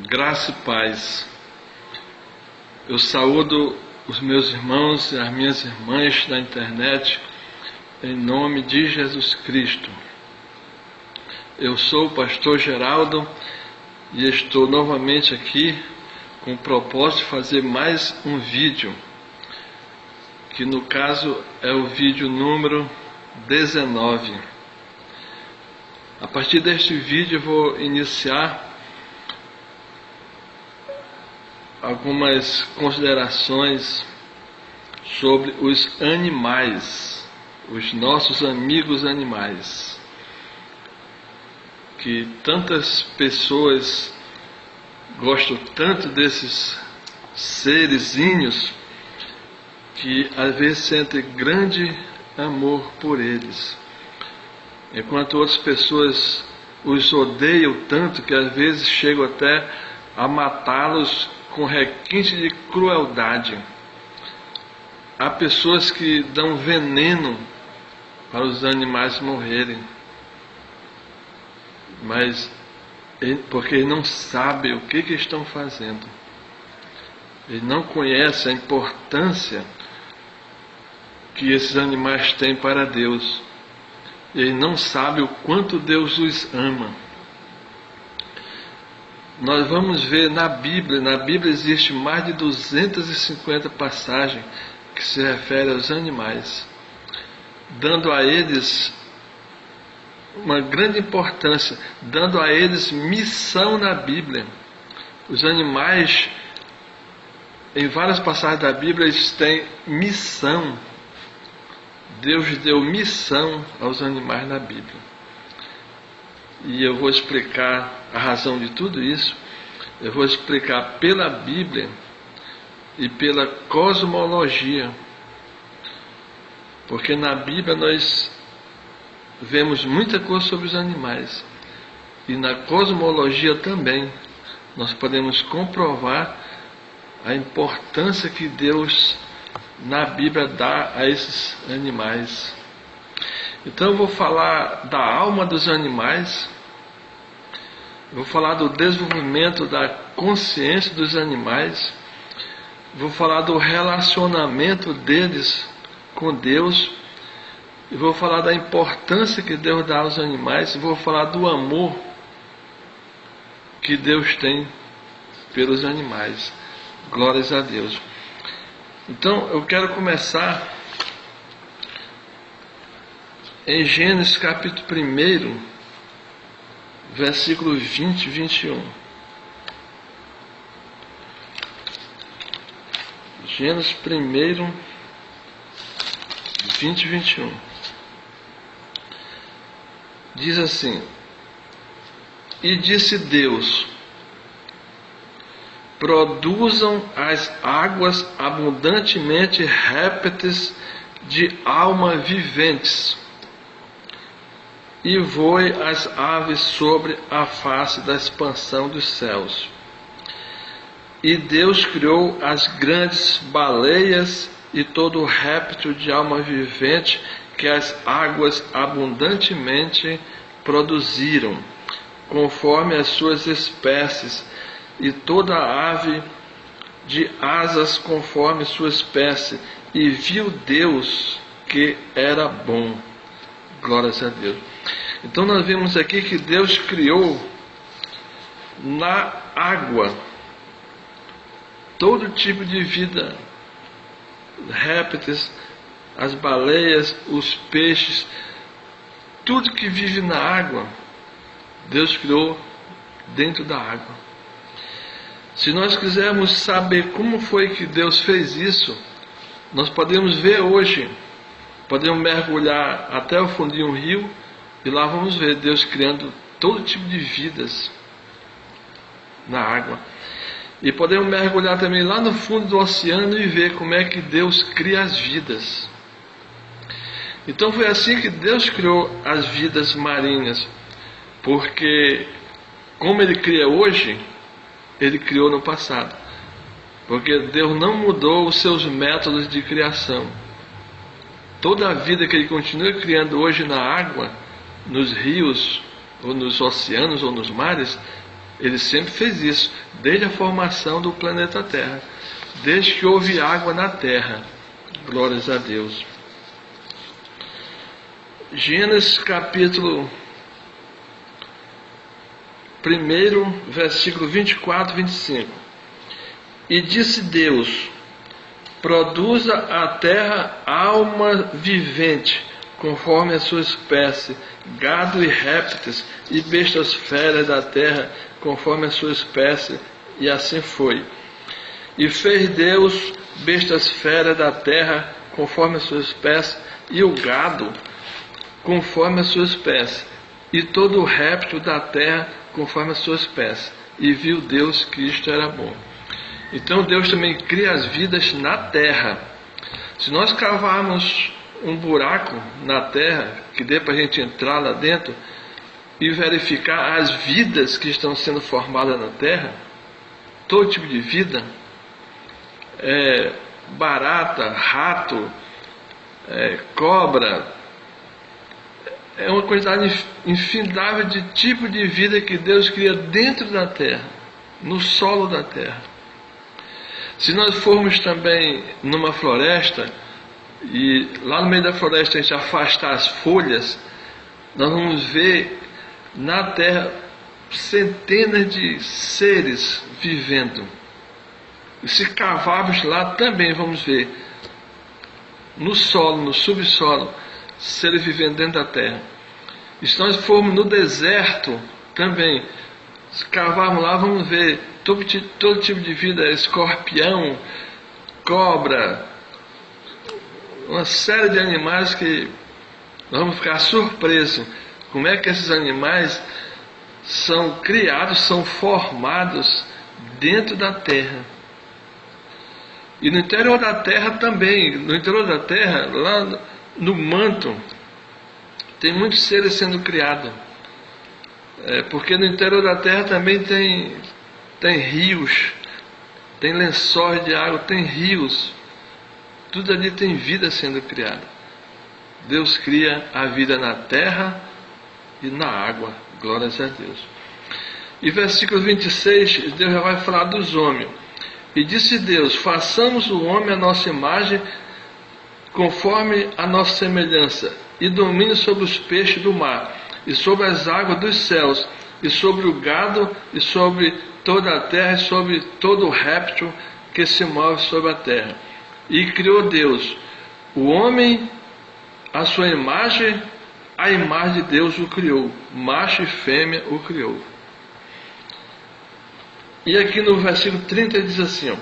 Graça e paz. Eu saúdo os meus irmãos e as minhas irmãs da internet em nome de Jesus Cristo. Eu sou o pastor Geraldo e estou novamente aqui com o propósito de fazer mais um vídeo, que no caso é o vídeo número 19. A partir deste vídeo eu vou iniciar algumas considerações sobre os animais, os nossos amigos animais, que tantas pessoas gostam tanto desses serezinhos que às vezes sentem grande amor por eles, enquanto outras pessoas os odeiam tanto que às vezes chegam até a matá-los com requinte de crueldade. Há pessoas que dão veneno para os animais morrerem, mas porque eles não sabem o que estão fazendo. Eles não conhecem a importância que esses animais têm para Deus. Eles não sabem o quanto Deus os ama. Nós vamos ver na Bíblia existe mais de 250 passagens que se referem aos animais, dando a eles uma grande importância, dando a eles missão na Bíblia. Os animais, em várias passagens da Bíblia, eles têm missão. Deus deu missão aos animais na Bíblia. E eu vou explicar a razão de tudo isso. Eu vou explicar pela Bíblia e pela cosmologia. Porque na Bíblia nós vemos muita coisa sobre os animais. E na cosmologia também nós podemos comprovar a importância que Deus na Bíblia dá a esses animais. Então eu vou falar da alma dos animais, vou falar do desenvolvimento da consciência dos animais, vou falar do relacionamento deles com Deus, e vou falar da importância que Deus dá aos animais, e vou falar do amor que Deus tem pelos animais. Glórias a Deus. Então eu quero começar em Gênesis capítulo 1, versículo 20 e 21. Gênesis 1, 20 e 21. Diz assim: E disse Deus: produzam as águas abundantemente répteis de alma viventes, e voe as aves sobre a face da expansão dos céus. E Deus criou as grandes baleias e todo o réptil de alma vivente que as águas abundantemente produziram, conforme as suas espécies, e toda ave de asas conforme sua espécie. E viu Deus que era bom. Glórias a Deus. Então nós vemos aqui que Deus criou na água todo tipo de vida, répteis, as baleias, os peixes, tudo que vive na água, Deus criou dentro da água. Se nós quisermos saber como foi que Deus fez isso, nós podemos ver hoje, podemos mergulhar até o fundo de um rio, e lá vamos ver Deus criando todo tipo de vidas na água. E podemos mergulhar também lá no fundo do oceano e ver como é que Deus cria as vidas. Então foi assim que Deus criou as vidas marinhas, porque como Ele cria hoje, Ele criou no passado. Porque Deus não mudou os seus métodos de criação. Toda a vida que Ele continua criando hoje na água, nos rios, ou nos oceanos, ou nos mares, Ele sempre fez isso, desde a formação do planeta Terra, desde que houve água na Terra. Glórias a Deus. Gênesis capítulo 1, versículo 24 e 25. E disse Deus: produza a terra alma vivente, conforme a sua espécie, gado e répteis, e bestas feras da terra, conforme a sua espécie, e assim foi. E fez Deus bestas feras da terra, conforme a sua espécie, e o gado, conforme a sua espécie, e todo o réptil da terra, conforme a sua espécie. E viu Deus que isto era bom. Então Deus também cria as vidas na terra. Se nós cavarmos um buraco na terra, que dê para a gente entrar lá dentro e verificar as vidas que estão sendo formadas na terra, todo tipo de vida, barata, rato, cobra, é uma quantidade infindável de tipo de vida que Deus cria dentro da terra, no solo da terra. Se nós formos também numa floresta, e lá no meio da floresta a gente afastar as folhas, nós vamos ver na terra centenas de seres vivendo. E se cavarmos lá também vamos ver, no solo, no subsolo, seres vivendo dentro da terra. E se nós formos no deserto também, se cavarmos lá, vamos ver todo tipo de vida, escorpião, cobra, uma série de animais que nós vamos ficar surpresos. Como é que esses animais são criados, são formados dentro da terra. E no interior da terra também, no interior da terra, lá no manto, tem muitos seres sendo criados. Porque no interior da terra também tem rios, tem lençóis de água, tem rios. Tudo ali tem vida sendo criada. Deus cria a vida na terra e na água. Glórias a Deus. E versículo 26, Deus já vai falar dos homens. E disse Deus: façamos o homem à nossa imagem, conforme a nossa semelhança, e domine sobre os peixes do mar, e sobre as águas dos céus, e sobre o gado, e sobre toda a terra, e sobre todo o réptil que se move sobre a terra. E criou Deus o homem à sua imagem, a imagem de Deus o criou, macho e fêmea o criou. E aqui no versículo 30 diz assim: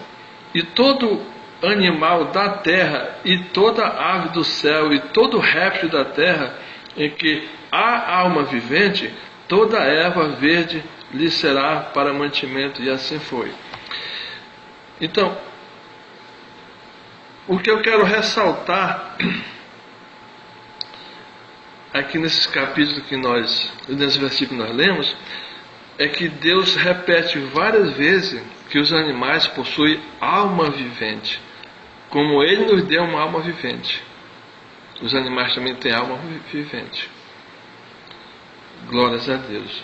e todo animal da terra, e toda ave do céu, e todo réptil da terra, em que há alma vivente, toda erva verde lhe será para mantimento. E assim foi. Então, o que eu quero ressaltar aqui nesses capítulos nesse versículo que nós lemos, é que Deus repete várias vezes que os animais possuem alma vivente, como Ele nos deu uma alma vivente. Os animais também têm alma vivente. Glórias a Deus.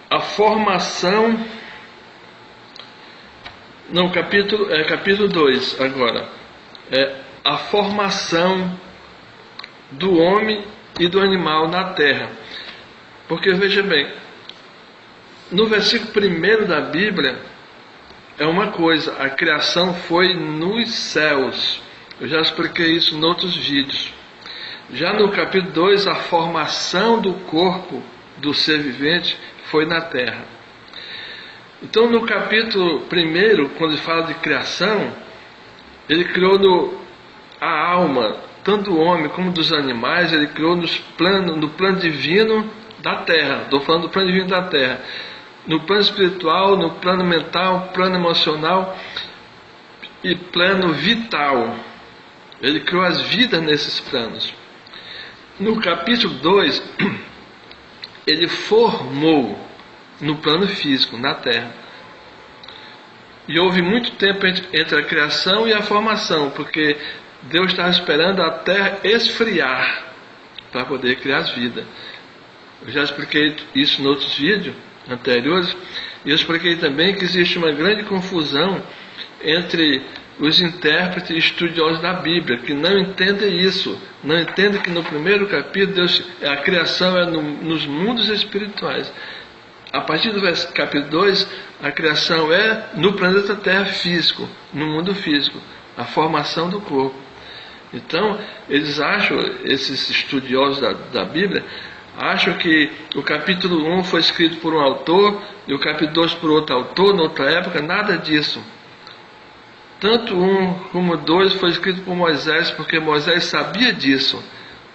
A formação... Não, capítulo 2 agora. A formação do homem e do animal na terra. Porque veja bem, no versículo 1 da Bíblia é uma coisa, a criação foi nos céus. Eu já expliquei isso em outros vídeos. Já no capítulo 2, a formação do corpo do ser vivente foi na terra. Então no capítulo 1, quando ele fala de criação, ele criou a alma, tanto do homem como dos animais, ele criou no plano divino da terra. Estou falando do plano divino da terra. No plano espiritual, no plano mental, plano emocional e plano vital. Ele criou as vidas nesses planos. No capítulo 2, ele formou no plano físico, na terra. E houve muito tempo entre a criação e a formação, porque Deus estava esperando a terra esfriar para poder criar as vidas. Eu já expliquei isso em outros vídeos anteriores, e eu expliquei também que existe uma grande confusão entre os intérpretes e estudiosos da Bíblia, que não entendem isso, não entendem que no primeiro capítulo Deus, a criação é nos mundos espirituais. A partir do capítulo 2, a criação é no planeta Terra físico, no mundo físico, a formação do corpo. Então, eles acham, esses estudiosos da Bíblia, acham que o capítulo 1 foi escrito por um autor e o capítulo 2 por outro autor, noutra época. Nada disso. Tanto 1 como 2 foi escrito por Moisés, porque Moisés sabia disso.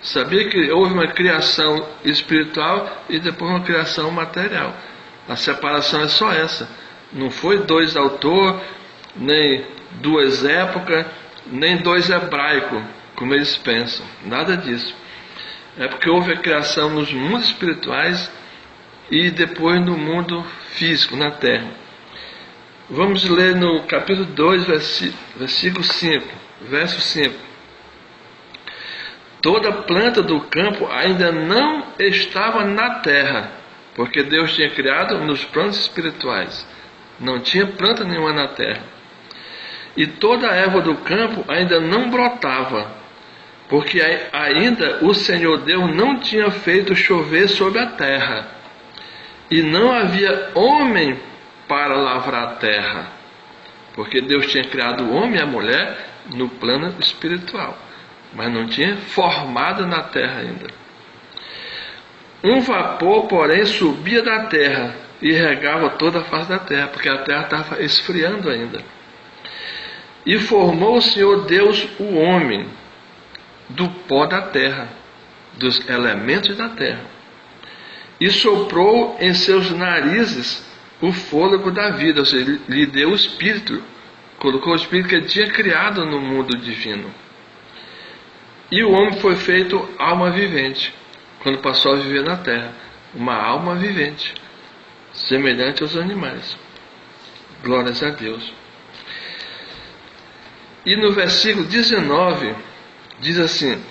Sabia que houve uma criação espiritual e depois uma criação material. A separação é só essa. Não foi 2 autores, nem 2 épocas, nem 2 hebraicos, como eles pensam. Nada disso. É porque houve a criação nos mundos espirituais e depois no mundo físico, na terra. Vamos ler no capítulo 2, versículo 5, verso 5. Toda planta do campo ainda não estava na terra, porque Deus tinha criado nos planos espirituais. Não tinha planta nenhuma na terra. E toda a erva do campo ainda não brotava, porque ainda o Senhor Deus não tinha feito chover sobre a terra, e não havia homem para lavrar a terra, porque Deus tinha criado o homem e a mulher no plano espiritual, mas não tinha formado na terra ainda. Um vapor, porém, subia da terra e regava toda a face da terra, porque a terra estava esfriando ainda. E formou o Senhor Deus o homem do pó da terra, dos elementos da terra, e soprou em seus narizes o fôlego da vida, ou seja, lhe deu o espírito, colocou o espírito que ele tinha criado no mundo divino. E o homem foi feito alma vivente, quando passou a viver na terra, uma alma vivente, semelhante aos animais. Glórias a Deus. E no versículo 19, diz assim: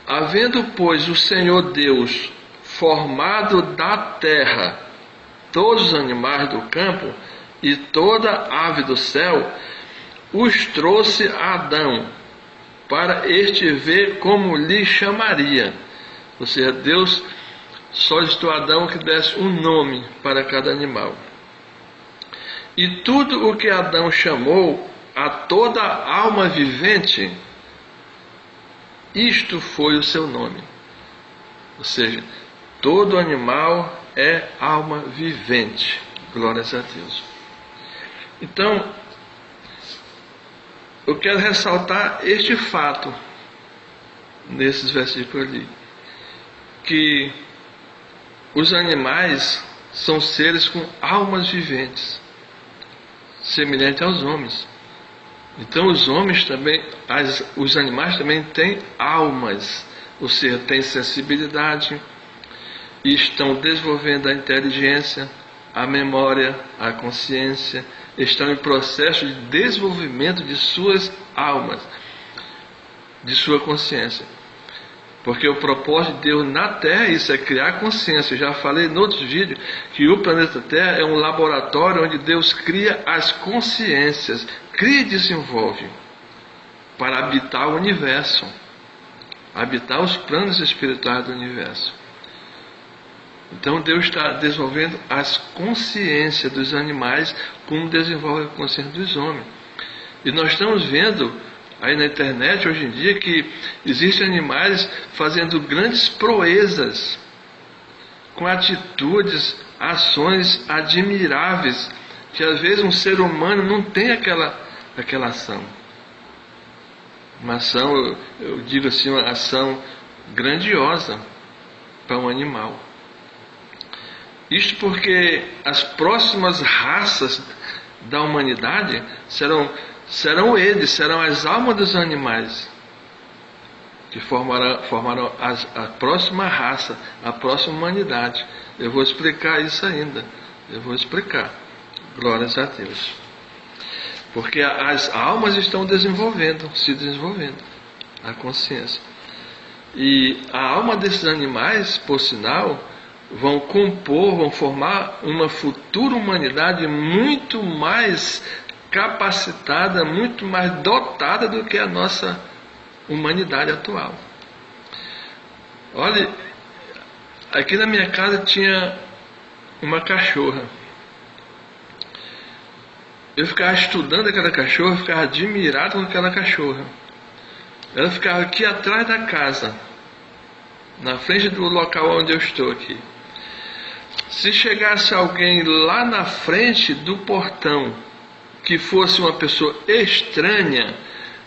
havendo, pois, o Senhor Deus formado da terra todos os animais do campo e toda ave do céu, os trouxe a Adão, para este ver como lhe chamaria. Ou seja, Deus solicitou a Adão que desse um nome para cada animal. E tudo o que Adão chamou a toda alma vivente, isto foi o seu nome. Ou seja, todo animal é alma vivente. Glórias a Deus. Então, eu quero ressaltar este fato nesses versículos ali, que os animais são seres com almas viventes, semelhante aos homens. Então os homens também, os animais também têm almas, ou seja, têm sensibilidade, e estão desenvolvendo a inteligência, a memória, a consciência, estão em processo de desenvolvimento de suas almas, de sua consciência. Porque o propósito de Deus na Terra é isso, é criar consciência. Eu já falei em outros vídeos que o planeta Terra é um laboratório onde Deus cria as consciências, cria e desenvolve para habitar o universo, habitar os planos espirituais do universo. Então Deus está desenvolvendo as consciências dos animais, como desenvolve a consciência dos homens. E nós estamos vendo aí na internet hoje em dia que existem animais fazendo grandes proezas, com atitudes, ações admiráveis, que às vezes um ser humano não tem aquela ação. Uma ação, eu digo assim, uma ação grandiosa para um animal. Isto porque as próximas raças da humanidade serão eles, serão as almas dos animais, que formarão a próxima raça, a próxima humanidade. Eu vou explicar isso ainda. Eu vou explicar. Glórias a Deus. Porque as almas estão se desenvolvendo. a consciência. E a alma desses animais, por sinal, vão formar uma futura humanidade muito mais capacitada, muito mais dotada do que a nossa humanidade atual. Olha, aqui na minha casa tinha uma cachorra. Eu ficava estudando aquela cachorra, ficava admirado com aquela cachorra. Ela ficava aqui atrás da casa, na frente do local onde eu estou aqui. Se chegasse alguém lá na frente do portão, que fosse uma pessoa estranha,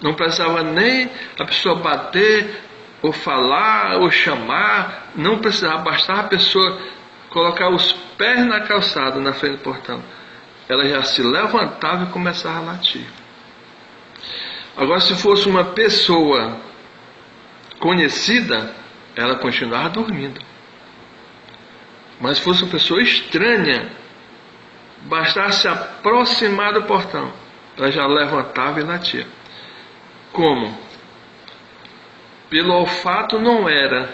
não precisava nem a pessoa bater, ou falar, ou chamar, não precisava, bastava a pessoa colocar os pés na calçada, na frente do portão. Ela já se levantava e começava a latir. Agora, se fosse uma pessoa conhecida, ela continuava dormindo. Mas se fosse uma pessoa estranha, bastava se aproximar do portão, ela já levantava e latia. Como? Pelo olfato não era,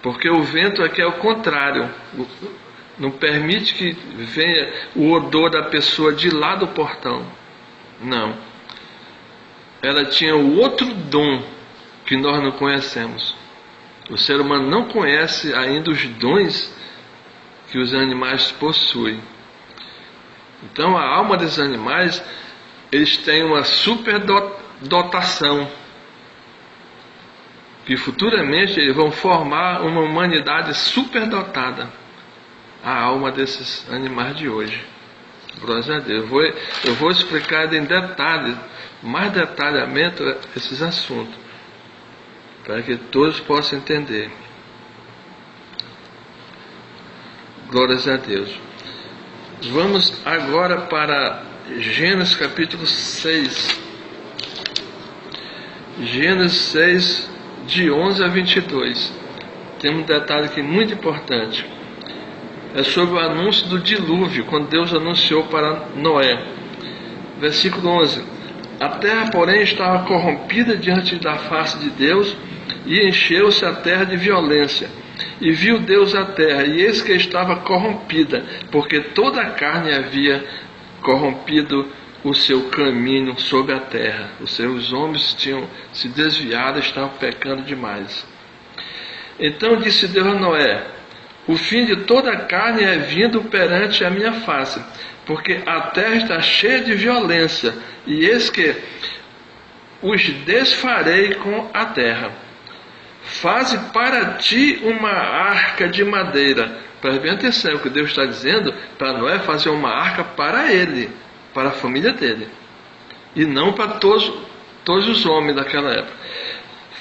porque o vento aqui é o contrário, não permite que venha o odor da pessoa de lá do portão. Não. Ela tinha o outro dom que nós não conhecemos. O ser humano não conhece ainda os dons que os animais possuem. Então a alma desses animais, eles têm uma superdotação, que futuramente eles vão formar uma humanidade superdotada. A alma desses animais de hoje. Glória a Deus. Eu vou explicar em detalhes, mais detalhamento, esses assuntos, para que todos possam entender. Glórias a Deus. Vamos agora para Gênesis capítulo 6. Gênesis 6, de 11 a 22. Tem um detalhe aqui muito importante. É sobre o anúncio do dilúvio, quando Deus anunciou para Noé. Versículo 11. A terra, porém, estava corrompida diante da face de Deus, e encheu-se a terra de violência. E viu Deus a terra, e eis que estava corrompida, porque toda a carne havia corrompido o seu caminho sobre a terra. Os seus homens tinham se desviado, estavam pecando demais. Então disse Deus a Noé: o fim de toda a carne é vindo perante a minha face, porque a terra está cheia de violência, e eis que os desfarei com a terra. Faze para ti uma arca de madeira. Preste bem atenção, o que Deus está dizendo para Noé fazer uma arca para ele, para a família dele, e não para todos os homens daquela época.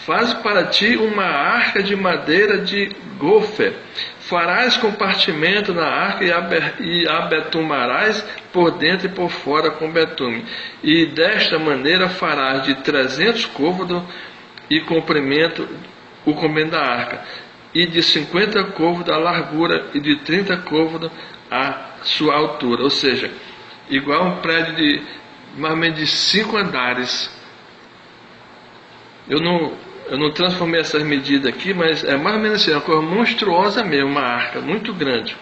Faz para ti uma arca de madeira de gofer. Farás compartimento na arca e a betumarás por dentro e por fora com betume. E desta maneira farás de 300 côvados e o comprimento da arca, e de 50 côvados a largura, e de 30 côvados a sua altura. Ou seja, igual um prédio de mais ou menos de 5 andares. Eu não transformei essas medidas aqui, mas é mais ou menos assim, uma coisa monstruosa mesmo, uma arca muito grande.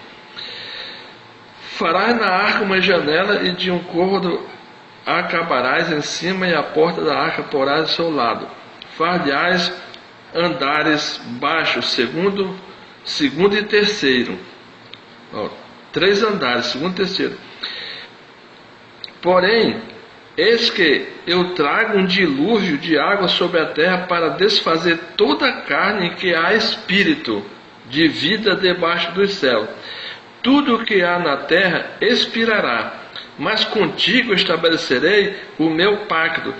Farás na arca uma janela, e de um côvado acabarás em cima, e a porta da arca porás ao seu lado. Far-lhe-ás andares baixos, segundo e terceiro. 3 andares, segundo e terceiro. Porém, eis que eu trago um dilúvio de água sobre a terra para desfazer toda a carne em que há espírito de vida debaixo do céu. Tudo o que há na terra expirará, mas contigo estabelecerei o meu pacto,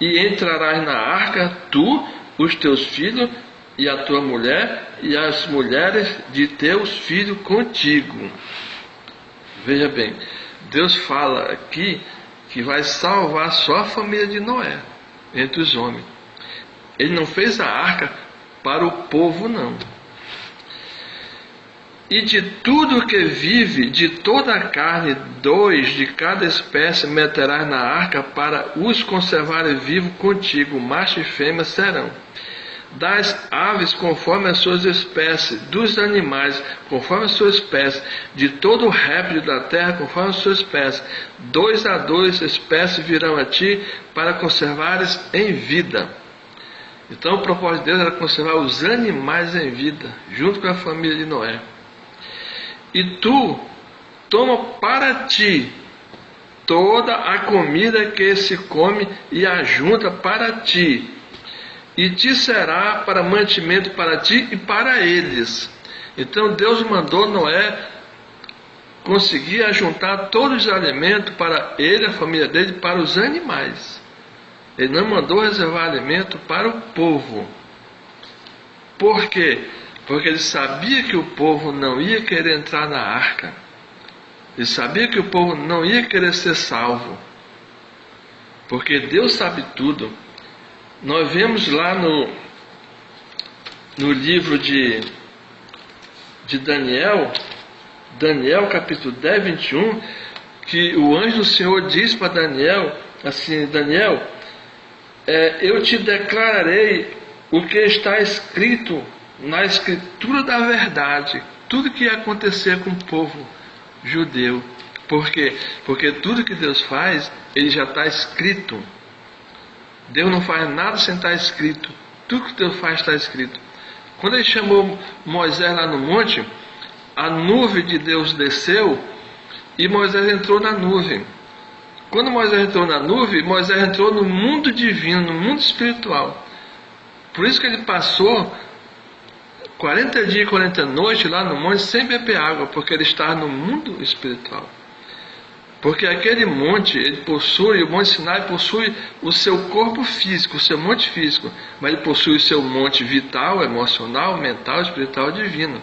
e entrarás na arca, tu, os teus filhos, e a tua mulher, e as mulheres de teus filhos contigo. Veja bem, Deus fala aqui que vai salvar só a família de Noé, entre os homens. Ele não fez a arca para o povo, não. E de tudo que vive, de toda a carne, 2 de cada espécie meterás na arca para os conservares vivos contigo, macho e fêmea serão. Das aves conforme as suas espécies, dos animais conforme as suas espécies, de todo o réptil da terra conforme as suas espécies, 2 a 2 espécies virão a ti para conservares em vida. Então o propósito de Deus era conservar os animais em vida, junto com a família de Noé. E tu toma para ti toda a comida que se come e ajunta para ti, e te será para mantimento para ti e para eles. Então Deus mandou Noé conseguir ajuntar todos os alimentos para ele, a família dele, para os animais. Ele não mandou reservar alimento para o povo. Por quê? Porque ele sabia que o povo não ia querer entrar na arca. Ele sabia que o povo não ia querer ser salvo. Porque Deus sabe tudo. Nós vemos lá no livro de Daniel, capítulo 10, 21, que o anjo do Senhor diz para Daniel, assim, Daniel, eu te declararei o que está escrito na escritura da verdade, tudo que ia acontecer com o povo judeu. Por quê? Porque tudo que Deus faz, ele já está escrito. Deus não faz nada sem estar escrito. Tudo que Deus faz está escrito. Quando ele chamou Moisés lá no monte, a nuvem de Deus desceu e Moisés entrou na nuvem. Quando Moisés entrou na nuvem, Moisés entrou no mundo divino, no mundo espiritual. Por isso que ele passou 40 dias e 40 noites lá no monte sem beber água, porque ele estava no mundo espiritual. Porque aquele monte, o Monte Sinai possui o seu corpo físico, o seu monte físico, mas ele possui o seu monte vital, emocional, mental, espiritual, divino.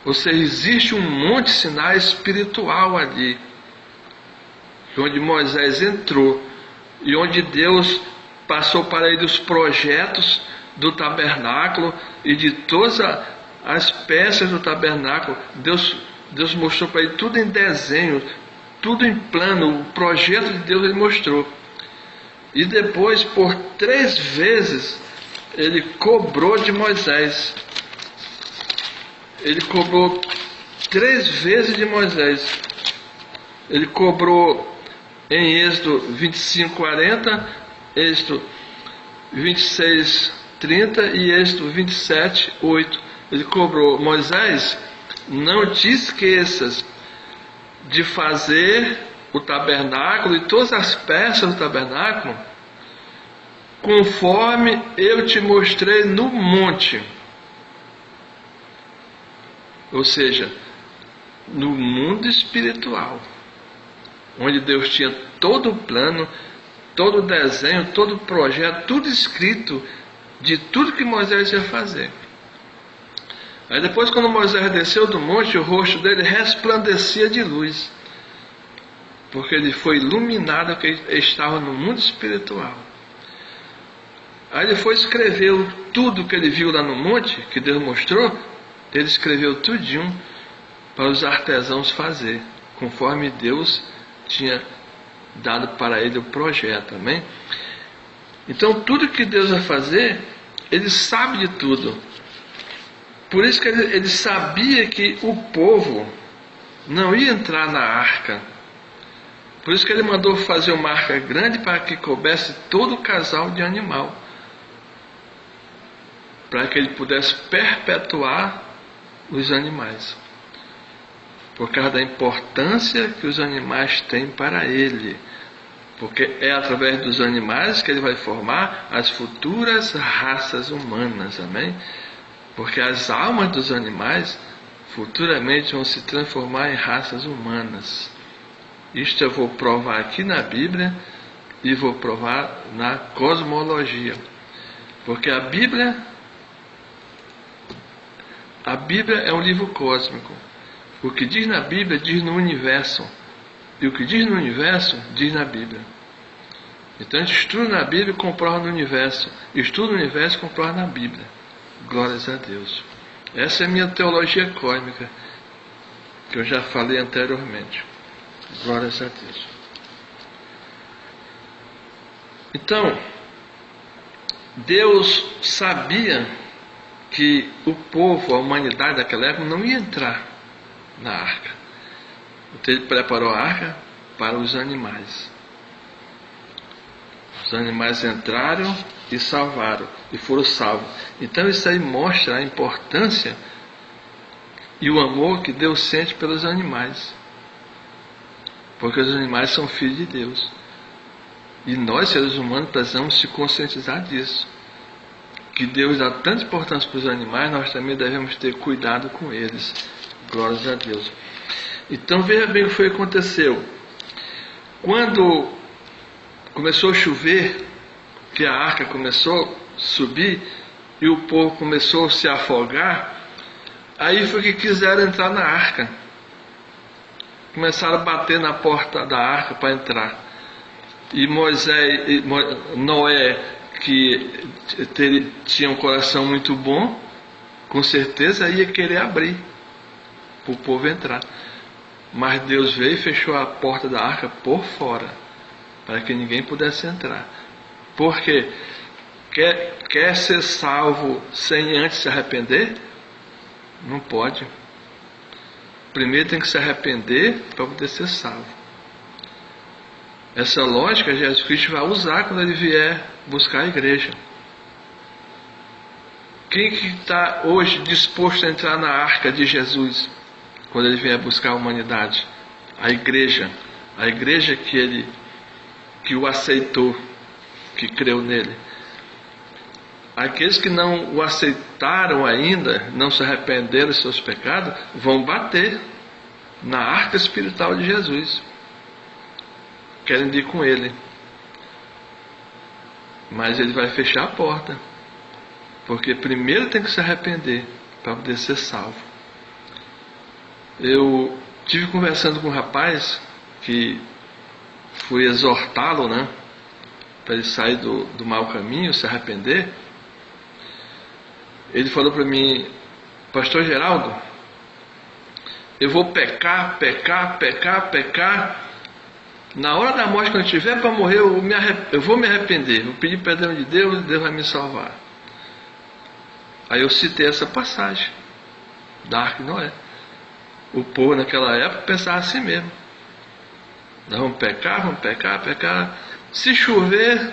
Ou seja, existe um Monte Sinai espiritual ali, onde Moisés entrou, e onde Deus passou para ele os projetos do tabernáculo e de todas as peças do tabernáculo. Deus mostrou para ele tudo em desenho, tudo em plano, o projeto de Deus ele mostrou. E depois, por 3 vezes, ele cobrou de Moisés. Ele cobrou 3 vezes de Moisés. Ele cobrou em Êxodo 25, 40, Êxodo 26, 30 e Êxodo 27, 8. Ele cobrou: Moisés, não te esqueças de fazer o tabernáculo e todas as peças do tabernáculo conforme eu te mostrei no monte. Ou seja, no mundo espiritual, onde Deus tinha todo o plano, todo o desenho, todo o projeto, tudo escrito de tudo que Moisés ia fazer. Aí depois, quando Moisés desceu do monte, o rosto dele resplandecia de luz, porque ele foi iluminado, que ele estava no mundo espiritual. Aí ele foi escreveu tudo que ele viu lá no monte, que Deus mostrou, ele escreveu tudinho para os artesãos fazer, conforme Deus tinha dado para ele o projeto, amém? Então tudo que Deus vai fazer, ele sabe de tudo. Por isso que ele sabia que o povo não ia entrar na arca. Por isso que ele mandou fazer uma arca grande para que coubesse todo o casal de animal, para que ele pudesse perpetuar os animais, por causa da importância que os animais têm para ele, porque é através dos animais que ele vai formar as futuras raças humanas, amém? Porque as almas dos animais futuramente vão se transformar em raças humanas. Isto eu vou provar aqui na Bíblia e vou provar na cosmologia, porque a Bíblia é um livro cósmico. O que diz na Bíblia diz no universo, e o que diz no universo diz na Bíblia. Então a gente estuda na Bíblia e comprova no universo, estuda no universo e comprova na Bíblia. Glórias a Deus. Essa é a minha teologia cósmica, que eu já falei anteriormente. Glórias a Deus. Então, Deus sabia que o povo, a humanidade daquela época, não ia entrar na arca. Então ele preparou a arca para os animais. Os animais entraram e salvaram, e foram salvos. Então isso aí mostra a importância e o amor que Deus sente pelos animais. Porque os animais são filhos de Deus. E nós, seres humanos, precisamos se conscientizar disso. Que Deus dá tanta importância para os animais, nós também devemos ter cuidado com eles. Glórias a Deus. Então veja bem o que foi que aconteceu. Quando começou a chover, que a arca começou a subir e o povo começou a se afogar, aí foi que quiseram entrar na arca. Começaram a bater na porta da arca para entrar. E Noé, que tinha um coração muito bom, com certeza ia querer abrir para o povo entrar. Mas Deus veio e fechou a porta da arca por fora, para que ninguém pudesse entrar. Porque quer ser salvo sem antes se arrepender? Não pode. Primeiro tem que se arrepender para poder ser salvo. Essa lógica Jesus Cristo vai usar quando ele vier buscar a igreja. Quem que está hoje disposto a entrar na arca de Jesus quando ele vier buscar a humanidade? A igreja que o aceitou, que creu nele. Aqueles que não o aceitaram ainda, não se arrependeram dos seus pecados, vão bater na arca espiritual de Jesus. Querem ir com ele. Mas ele vai fechar a porta. Porque primeiro tem que se arrepender para poder ser salvo. Eu tive conversando com um rapaz que fui exortá-lo, né? Para ele sair do mau caminho, se arrepender. Ele falou para mim: Pastor Geraldo, eu vou pecar. Na hora da morte, quando eu estiver para morrer, eu vou me arrepender. Vou pedir perdão de Deus e Deus vai me salvar. Aí eu citei essa passagem da Arca de Noé. O povo naquela época pensava assim mesmo. Nós vamos pecar. Se chover,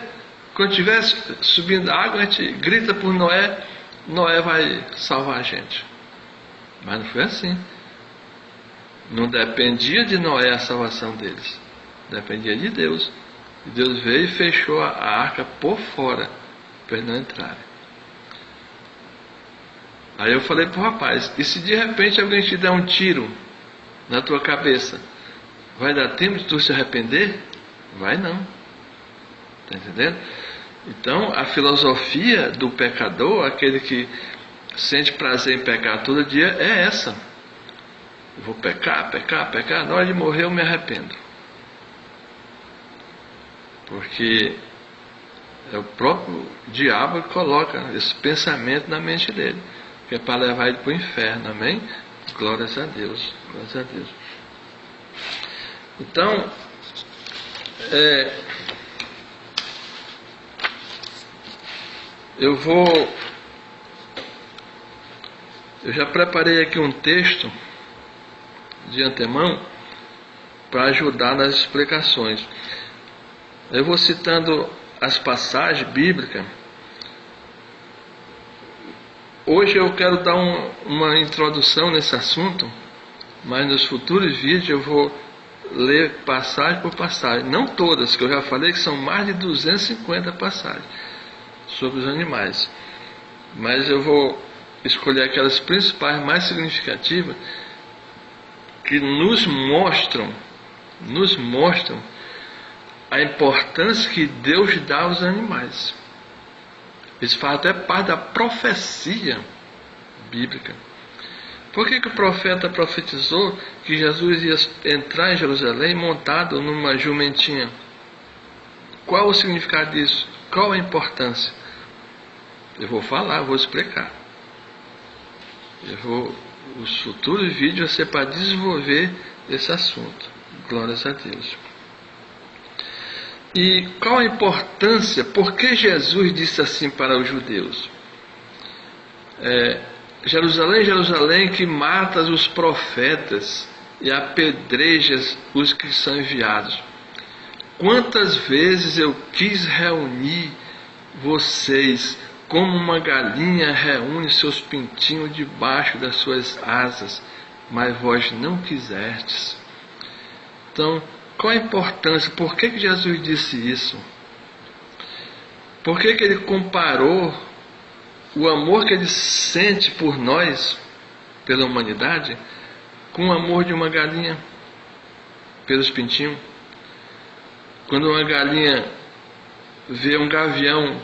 quando estiver subindo a água, a gente grita por Noé, Noé vai salvar a gente. Mas não foi assim. Não dependia de Noé a salvação deles. Dependia de Deus. E Deus veio e fechou a arca por fora, para eles não entrarem. Aí eu falei para o rapaz: e se de repente alguém te der um tiro na tua cabeça, vai dar tempo de tu se arrepender? Vai não. Está entendendo? Então a filosofia do pecador, aquele que sente prazer em pecar todo dia, é essa: eu vou pecar, na hora de morrer eu me arrependo. Porque é o próprio diabo que coloca esse pensamento na mente dele, que é para levar ele para o inferno. Amém? Glórias a Deus. Glórias a Deus. Então, eu já preparei aqui um texto de antemão para ajudar nas explicações. Eu vou citando as passagens bíblicas. Hoje eu quero dar uma introdução nesse assunto, mas nos futuros vídeos eu vou ler passagem por passagem. Não todas, que eu já falei que são mais de 250 passagens sobre os animais. Mas eu vou escolher aquelas principais, mais significativas, que nos mostram a importância que Deus dá aos animais. Isso faz até parte da profecia bíblica. Por que o profeta profetizou que Jesus ia entrar em Jerusalém montado numa jumentinha? Qual o significado disso? Qual a importância? Eu vou falar, vou explicar. Os futuros vídeos vão ser para desenvolver esse assunto. Glórias a Deus. E qual a importância? Por que Jesus disse assim para os judeus? Jerusalém, Jerusalém, que matas os profetas e apedrejas os que são enviados. Quantas vezes eu quis reunir vocês, como uma galinha reúne seus pintinhos debaixo das suas asas, mas vós não quisestes. Então, qual a importância? Por que Jesus disse isso? Por que ele comparou o amor que ele sente por nós, pela humanidade, com o amor de uma galinha pelos pintinhos? Quando uma galinha vê um gavião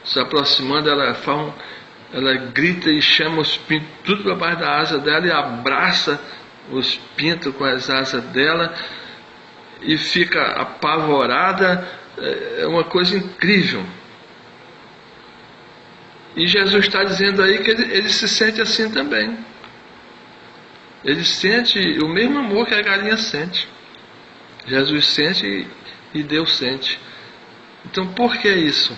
se aproximando, ela grita e chama os pintos tudo para baixo da asa dela e abraça os pintos com as asas dela e fica apavorada. É uma coisa incrível. E Jesus está dizendo aí que ele se sente assim também. Ele sente o mesmo amor que a galinha sente. Jesus sente e Deus sente. Então, por que isso?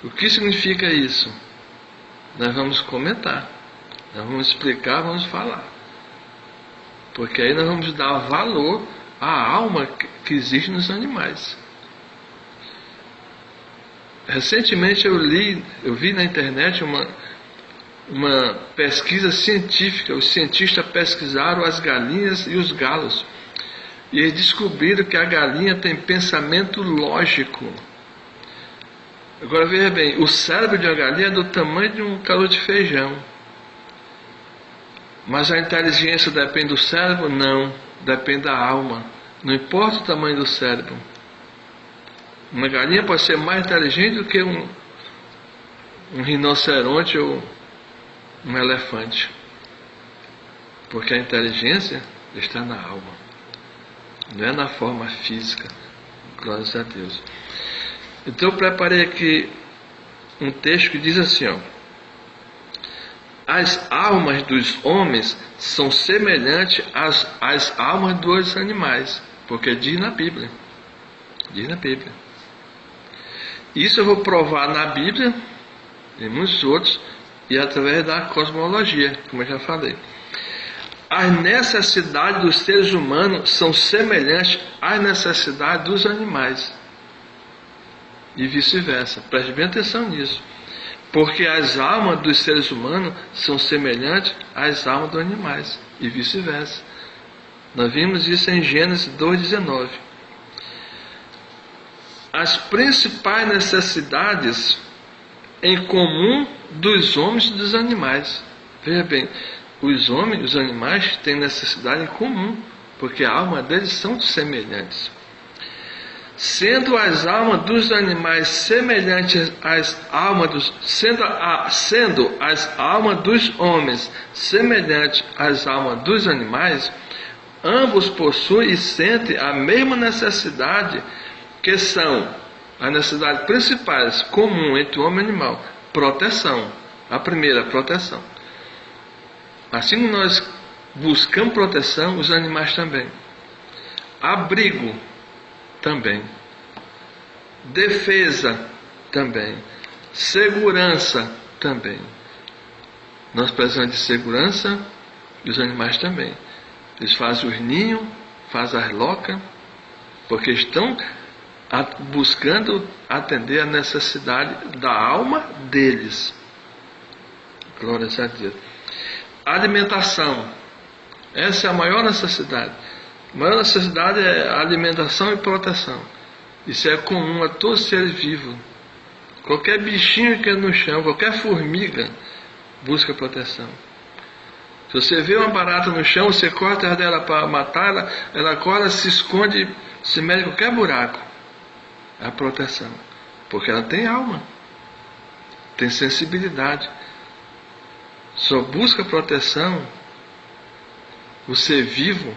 O que significa isso? Nós vamos comentar, nós vamos explicar, vamos falar. Porque aí nós vamos dar valor à alma que existe nos animais. Recentemente eu vi na internet uma pesquisa científica. Os cientistas pesquisaram as galinhas e os galos. E eles descobriram que a galinha tem pensamento lógico. Agora veja bem, o cérebro de uma galinha é do tamanho de um caroço de feijão. Mas a inteligência depende do cérebro? Não, depende da alma. Não importa o tamanho do cérebro. Uma galinha pode ser mais inteligente do que um rinoceronte ou um elefante. Porque a inteligência está na alma. Não é na forma física. Glórias a Deus. Então eu preparei aqui um texto que diz assim, ó: as almas dos homens são semelhantes às almas dos animais. Porque diz na Bíblia. Diz na Bíblia. Isso eu vou provar na Bíblia e muitos outros, e através da cosmologia, como eu já falei. As necessidades dos seres humanos são semelhantes às necessidades dos animais. E vice-versa. Preste bem atenção nisso. Porque as almas dos seres humanos são semelhantes às almas dos animais. E vice-versa. Nós vimos isso em Gênesis 2,19. As principais necessidades em comum dos homens e dos animais. Veja bem, os homens e os animais têm necessidade em comum, porque a alma deles são semelhantes. Sendo as almas dos animais semelhantes às almas dos... Sendo as almas dos homens semelhantes às almas dos animais, ambos possuem e sentem a mesma necessidade, que são as necessidades principais comuns entre o homem e o animal. Proteção. A primeira, proteção. Assim que nós buscamos proteção, os animais também. Abrigo também. Defesa também. Segurança também. Nós precisamos de segurança e os animais também. Eles fazem os ninhos, fazem as locas, porque estão buscando atender a necessidade da alma deles. Glórias a Deus. Alimentação. Essa é a maior necessidade. A maior necessidade é alimentação e proteção. Isso é comum a todos os seres vivos. Qualquer bichinho que é no chão, qualquer formiga, busca proteção. Se você vê uma barata no chão, você corta dela para matá-la, ela corre, se esconde, se mete em qualquer buraco. É a proteção. Porque ela tem alma. Tem sensibilidade. Só busca proteção o ser vivo,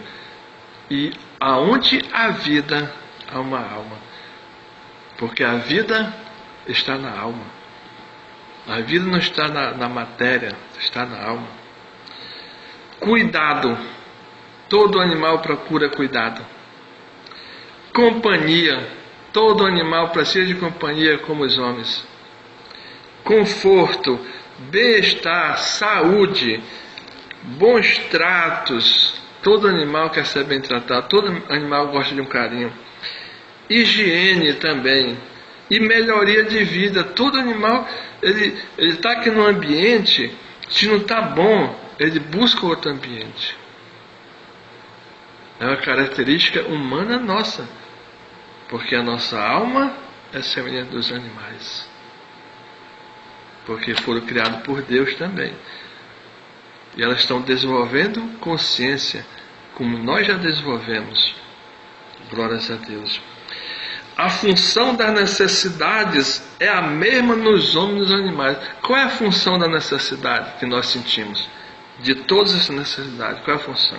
e aonde há vida, há uma alma. Porque a vida está na alma. A vida não está na matéria, está na alma. Cuidado. Todo animal procura cuidado. Companhia. Todo animal precisa de companhia como os homens. Conforto, bem-estar, saúde, bons tratos. Todo animal quer ser bem tratado. Todo animal gosta de um carinho. Higiene também. E melhoria de vida. Todo animal, ele está aqui no ambiente, se não está bom, ele busca outro ambiente. É uma característica humana nossa, porque a nossa alma é semelhante dos animais, porque foram criados por Deus também, e elas estão desenvolvendo consciência, como nós já desenvolvemos. Glórias a Deus. A função das necessidades é a mesma nos homens e nos animais. Qual é a função da necessidade que nós sentimos? De todas essas necessidades, qual é a função?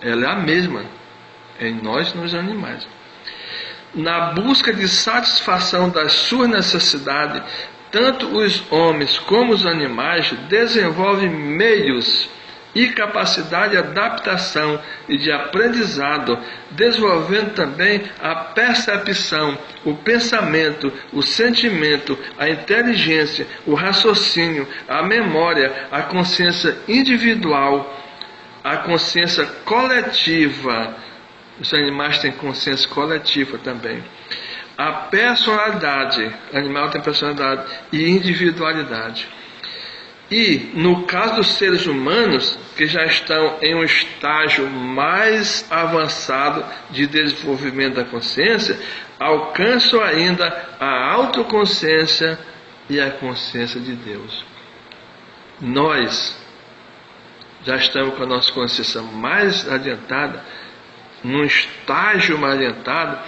Ela é a mesma em nós e nos animais. Na busca de satisfação das suas necessidades, tanto os homens como os animais desenvolvem meios e capacidade de adaptação e de aprendizado, desenvolvendo também a percepção, o pensamento, o sentimento, a inteligência, o raciocínio, a memória, a consciência individual, a consciência coletiva. Os animais têm consciência coletiva também. A personalidade, o animal tem personalidade e individualidade. E, no caso dos seres humanos, que já estão em um estágio mais avançado de desenvolvimento da consciência, alcançam ainda a autoconsciência e a consciência de Deus. Nós já estamos com a nossa consciência mais adiantada, num estágio mais adiantado.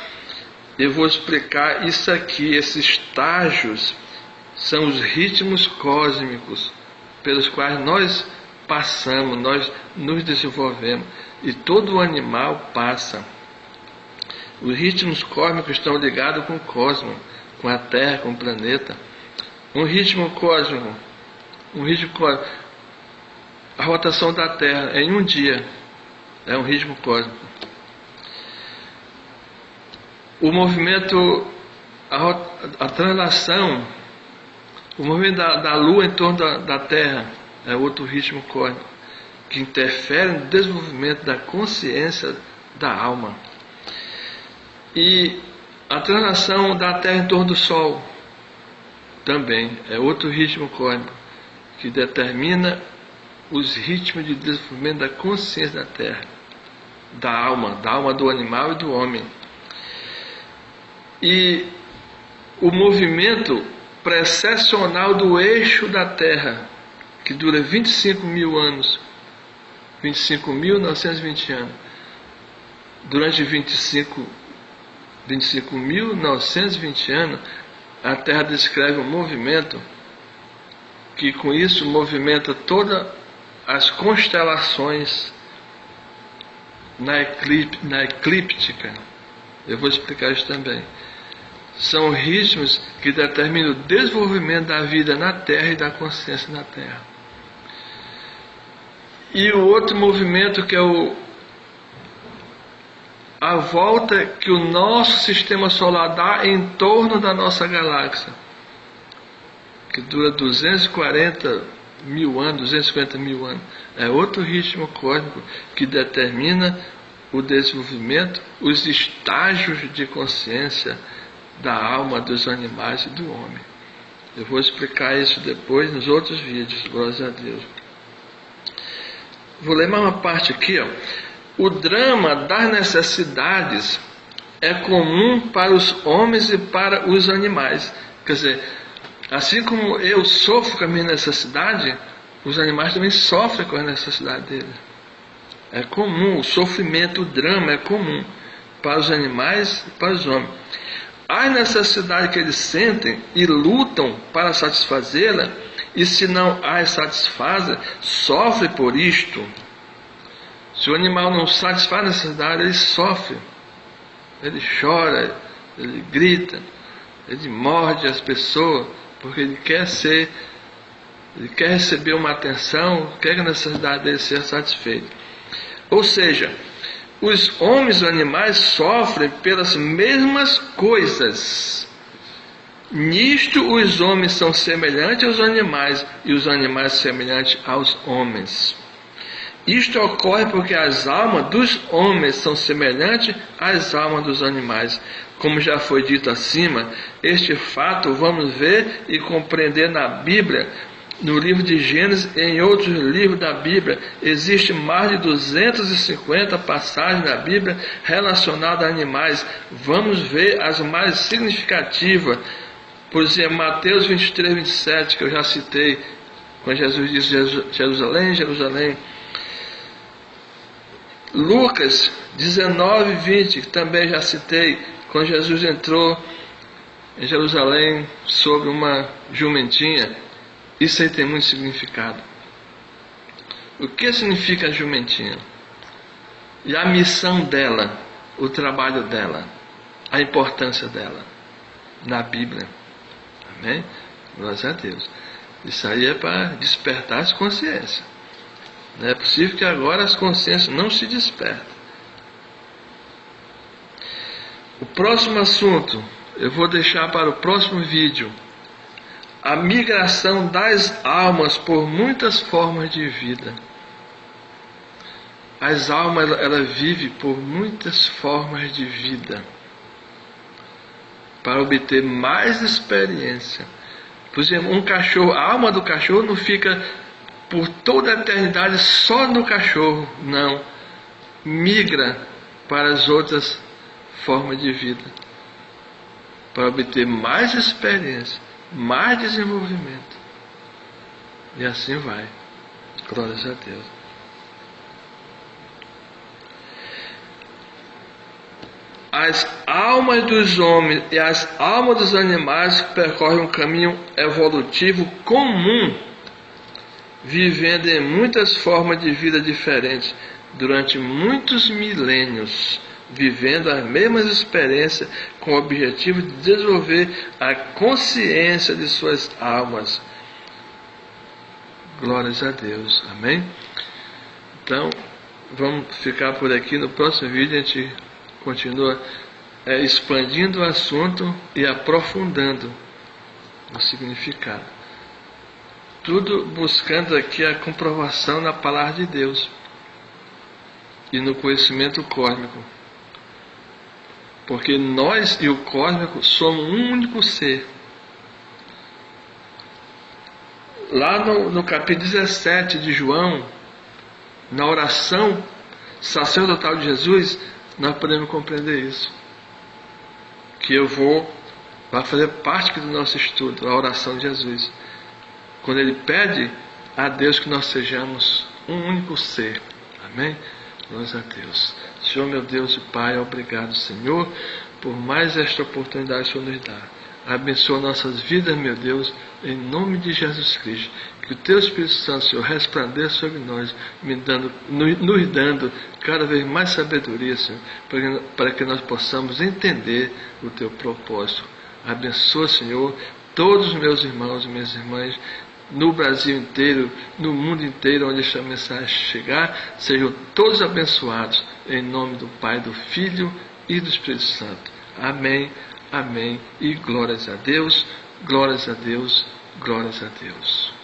Eu vou explicar isso aqui. Esses estágios são os ritmos cósmicos pelos quais nós passamos, nós nos desenvolvemos, e todo animal passa. Os ritmos cósmicos estão ligados com o cosmos, com a Terra, com o planeta. Um ritmo cósmico, a rotação da Terra é em um dia, é um ritmo cósmico. O movimento, a translação, o movimento da Lua em torno da Terra é outro ritmo cósmico que interfere no desenvolvimento da consciência da alma. E a translação da Terra em torno do Sol também é outro ritmo cósmico que determina os ritmos de desenvolvimento da consciência da Terra, da alma do animal e do homem. E o movimento precessional do eixo da Terra, que dura 25 mil anos, 25.920 anos. Durante 25.920 anos, a Terra descreve um movimento que, com isso, movimenta todas as constelações na eclíptica. Eu vou explicar isso também. São ritmos que determinam o desenvolvimento da vida na Terra e da consciência na Terra. E o outro movimento, que é a volta que o nosso sistema solar dá em torno da nossa galáxia, que dura 240 mil anos, é outro ritmo cósmico que determina o desenvolvimento, os estágios de consciência da alma, dos animais e do homem. Eu vou explicar isso depois nos outros vídeos, glórias a Deus. Vou ler mais uma parte aqui, ó. O drama das necessidades é comum para os homens e para os animais. Quer dizer, assim como eu sofro com a minha necessidade, os animais também sofrem com a necessidade deles. É comum, o sofrimento, o drama é comum para os animais e para os homens. As necessidades que eles sentem e lutam para satisfazê-la, e se não as satisfazem, sofre por isto. Se o animal não satisfaz a necessidade, ele sofre. Ele chora, ele grita, ele morde as pessoas, porque ele quer receber uma atenção, quer a necessidade dele ser satisfeita. Ou seja, os homens e os animais sofrem pelas mesmas coisas. Nisto os homens são semelhantes aos animais e os animais semelhantes aos homens. Isto ocorre porque as almas dos homens são semelhantes às almas dos animais. Como já foi dito acima, este fato vamos ver e compreender na Bíblia. No livro de Gênesis e em outros livros da Bíblia, existe mais de 250 passagens na Bíblia relacionadas a animais. Vamos ver as mais significativas. Por exemplo, Mateus 23, 27, que eu já citei, quando Jesus disse: Jerusalém, Jerusalém. Lucas 19, 20, que também já citei, quando Jesus entrou em Jerusalém sobre uma jumentinha. Isso aí tem muito significado. O que significa a jumentinha? E a missão dela, o trabalho dela, a importância dela na Bíblia. Amém? Glória a Deus. Isso aí é para despertar as consciências. Não é possível que agora as consciências não se despertem. O próximo assunto eu vou deixar para o próximo vídeo. A migração das almas por muitas formas de vida. As almas, ela vivem por muitas formas de vida para obter mais experiência. Por exemplo, um cachorro, a alma do cachorro não fica por toda a eternidade só no cachorro, não. Migra para as outras formas de vida para obter mais experiência, mais desenvolvimento. E assim vai. Glórias a Deus. As almas dos homens e as almas dos animais percorrem um caminho evolutivo comum, vivendo em muitas formas de vida diferentes, durante muitos milênios, vivendo as mesmas experiências com o objetivo de desenvolver a consciência de suas almas. Glórias a Deus. Amém? Então, vamos ficar por aqui. No próximo vídeo a gente continua expandindo o assunto e aprofundando o significado. Tudo buscando aqui a comprovação na palavra de Deus e no conhecimento cósmico. Porque nós e o cósmico somos um único ser. Lá no capítulo 17 de João, na oração sacerdotal de Jesus, nós podemos compreender isso. Que vai fazer parte do nosso estudo, a oração de Jesus. Quando ele pede a Deus que nós sejamos um único ser. Amém? Glórias a Deus. Senhor, meu Deus e Pai, obrigado, Senhor, por mais esta oportunidade que o Senhor nos dá. Abençoa nossas vidas, meu Deus, em nome de Jesus Cristo. Que o Teu Espírito Santo, Senhor, resplandeça sobre nós, nos dando cada vez mais sabedoria, Senhor, para que nós possamos entender o Teu propósito. Abençoa, Senhor, todos os meus irmãos e minhas irmãs, no Brasil inteiro, no mundo inteiro, onde esta mensagem chegar, sejam todos abençoados, em nome do Pai, do Filho e do Espírito Santo. Amém, amém, e glórias a Deus, glórias a Deus, glórias a Deus.